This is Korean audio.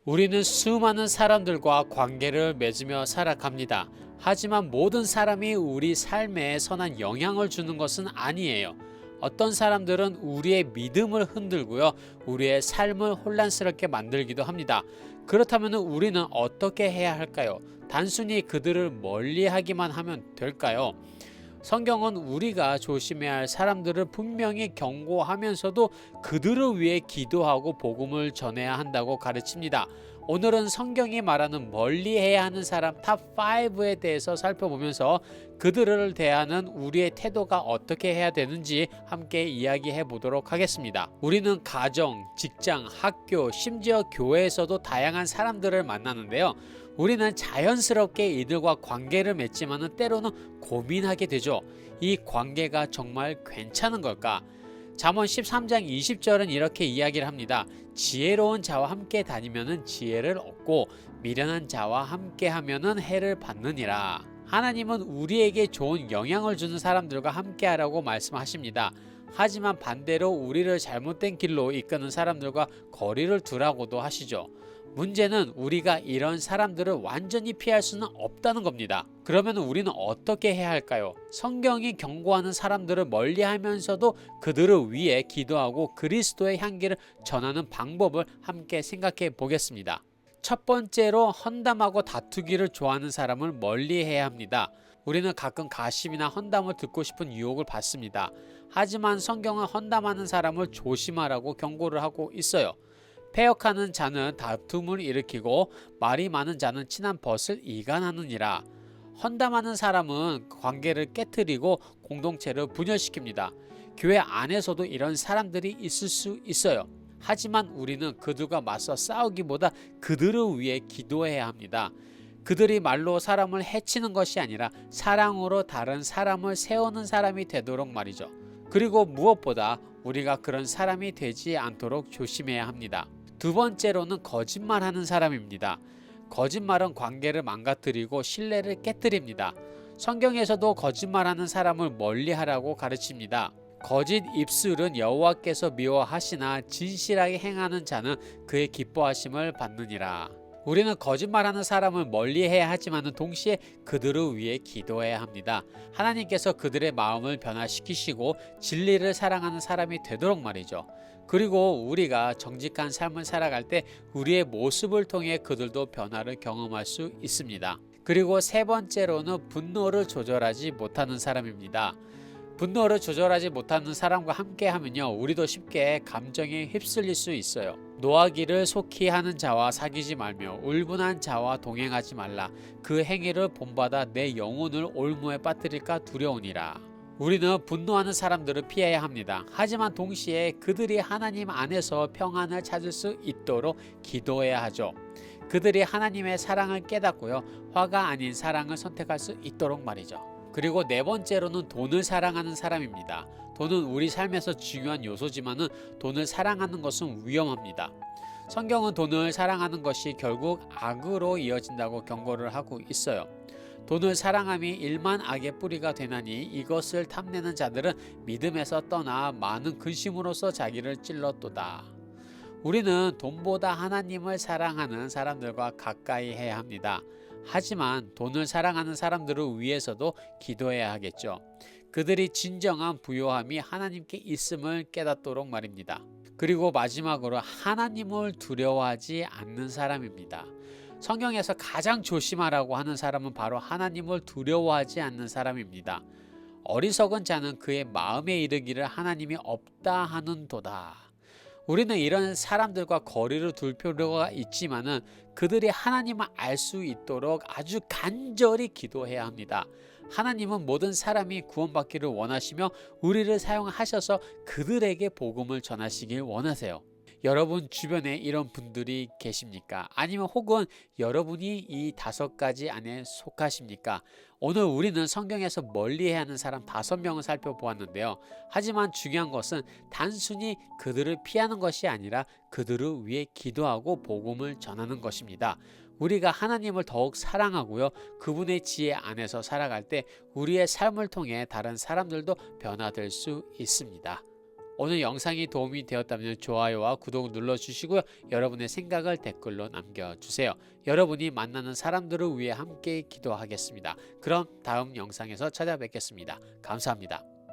우리는 수많은 사람들과 관계를 맺으며 살아갑니다. 하지만 모든 사람이 우리 삶에 선한 영향을 주는 것은 아니에요. 어떤 사람들은 우리의 믿음을 흔들고요, 우리의 삶을 혼란스럽게 만들기도 합니다. 그렇다면 우리는 어떻게 해야 할까요? 단순히 그들을 멀리하기만 하면 될까요? 성경은 우리가 조심해야 할 사람들을 분명히 경고하면서도 그들을 위해 기도하고 복음을 전해야 한다고 가르칩니다. 오늘은 성경이 말하는 멀리해야 하는 사람 탑5에 대해서 살펴보면서 그들을 대하는 우리의 태도가 어떻게 해야 되는지 함께 이야기해 보도록 하겠습니다. 우리는 가정, 직장, 학교, 심지어 교회에서도 다양한 사람들을 만나는데요. 우리는 자연스럽게 이들과 관계를 맺지만 때로는 고민하게 되죠. 이 관계가 정말 괜찮은 걸까? 잠언 13장 20절은 이렇게 이야기를 합니다. 지혜로운 자와 함께 다니면 지혜를 얻고 미련한 자와 함께 하면 해를 받느니라. 하나님은 우리에게 좋은 영향을 주는 사람들과 함께 하라고 말씀하십니다. 하지만 반대로 우리를 잘못된 길로 이끄는 사람들과 거리를 두라고도 하시죠. 문제는 우리가 이런 사람들을 완전히 피할 수는 없다는 겁니다. 그러면 우리는 어떻게 해야 할까요? 성경이 경고하는 사람들을 멀리하면서도 그들을 위해 기도하고 그리스도의 향기를 전하는 방법을 함께 생각해 보겠습니다. 첫 번째로 헌담하고 다투기를 좋아하는 사람을 멀리해야 합니다. 우리는 가끔 가심이나 헌담을 듣고 싶은 유혹을 받습니다. 하지만 성경은 헌담하는 사람을 조심하라고 경고를 하고 있어요. 패역하는 자는 다툼을 일으키고 말이 많은 자는 친한 벗을 이간하느니라. 헌담하는 사람은 관계를 깨트리고 공동체를 분열시킵니다. 교회 안에서도 이런 사람들이 있을 수 있어요. 하지만 우리는 그들과 맞서 싸우기보다 그들을 위해 기도해야 합니다. 그들이 말로 사람을 해치는 것이 아니라 사랑으로 다른 사람을 세우는 사람이 되도록 말이죠. 그리고 무엇보다 우리가 그런 사람이 되지 않도록 조심해야 합니다. 두 번째로는 거짓말하는 사람입니다. 거짓말은 관계를 망가뜨리고 신뢰를 깨뜨립니다. 성경에서도 거짓말하는 사람을 멀리하라고 가르칩니다. 거짓 입술은 여호와께서 미워하시나 진실하게 행하는 자는 그의 기뻐하심을 받느니라. 우리는 거짓말하는 사람을 멀리해야 하지만 동시에 그들을 위해 기도해야 합니다. 하나님께서 그들의 마음을 변화시키시고 진리를 사랑하는 사람이 되도록 말이죠. 그리고 우리가 정직한 삶을 살아갈 때 우리의 모습을 통해 그들도 변화를 경험할 수 있습니다. 그리고 세 번째로는 분노를 조절하지 못하는 사람입니다. 분노를 조절하지 못하는 사람과 함께 하면요, 우리도 쉽게 감정에 휩쓸릴 수 있어요. 노하기를 속히 하는 자와 사귀지 말며 울분한 자와 동행하지 말라. 그 행위를 본받아 내 영혼을 올무에 빠뜨릴까 두려우니라. 우리는 분노하는 사람들을 피해야 합니다. 하지만 동시에 그들이 하나님 안에서 평안을 찾을 수 있도록 기도해야 하죠. 그들이 하나님의 사랑을 깨닫고요, 화가 아닌 사랑을 선택할 수 있도록 말이죠. 그리고 네 번째로는 돈을 사랑하는 사람입니다. 돈은 우리 삶에서 중요한 요소지만은 돈을 사랑하는 것은 위험합니다. 성경은 돈을 사랑하는 것이 결국 악으로 이어진다고 경고를 하고 있어요. 돈을 사랑함이 일만 악의 뿌리가 되나니 이것을 탐내는 자들은 믿음에서 떠나 많은 근심으로써 자기를 찔렀도다. 우리는 돈보다 하나님을 사랑하는 사람들과 가까이 해야 합니다. 하지만 돈을 사랑하는 사람들을 위해서도 기도해야 하겠죠. 그들이 진정한 부요함이 하나님께 있음을 깨닫도록 말입니다. 그리고 마지막으로 하나님을 두려워하지 않는 사람입니다. 성경에서 가장 조심하라고 하는 사람은 바로 하나님을 두려워하지 않는 사람입니다. 어리석은 자는 그의 마음에 이르기를 하나님이 없다 하는도다. 우리는 이런 사람들과 거리를 둘 필요가 있지만은 그들이 하나님을 알 수 있도록 아주 간절히 기도해야 합니다. 하나님은 모든 사람이 구원받기를 원하시며 우리를 사용하셔서 그들에게 복음을 전하시길 원하세요. 여러분 주변에 이런 분들이 계십니까? 아니면 혹은 여러분이 이 5가지 안에 속하십니까? 오늘 우리는 성경에서 멀리해야 하는 사람 5명을 살펴보았는데요. 하지만 중요한 것은 단순히 그들을 피하는 것이 아니라 그들을 위해 기도하고 복음을 전하는 것입니다. 우리가 하나님을 더욱 사랑하고요, 그분의 지혜 안에서 살아갈 때 우리의 삶을 통해 다른 사람들도 변화될 수 있습니다. 오늘 영상이 도움이 되었다면 좋아요와 구독 눌러주시고요. 여러분의 생각을 댓글로 남겨주세요. 여러분이 만나는 사람들을 위해 함께 기도하겠습니다. 그럼 다음 영상에서 찾아뵙겠습니다. 감사합니다.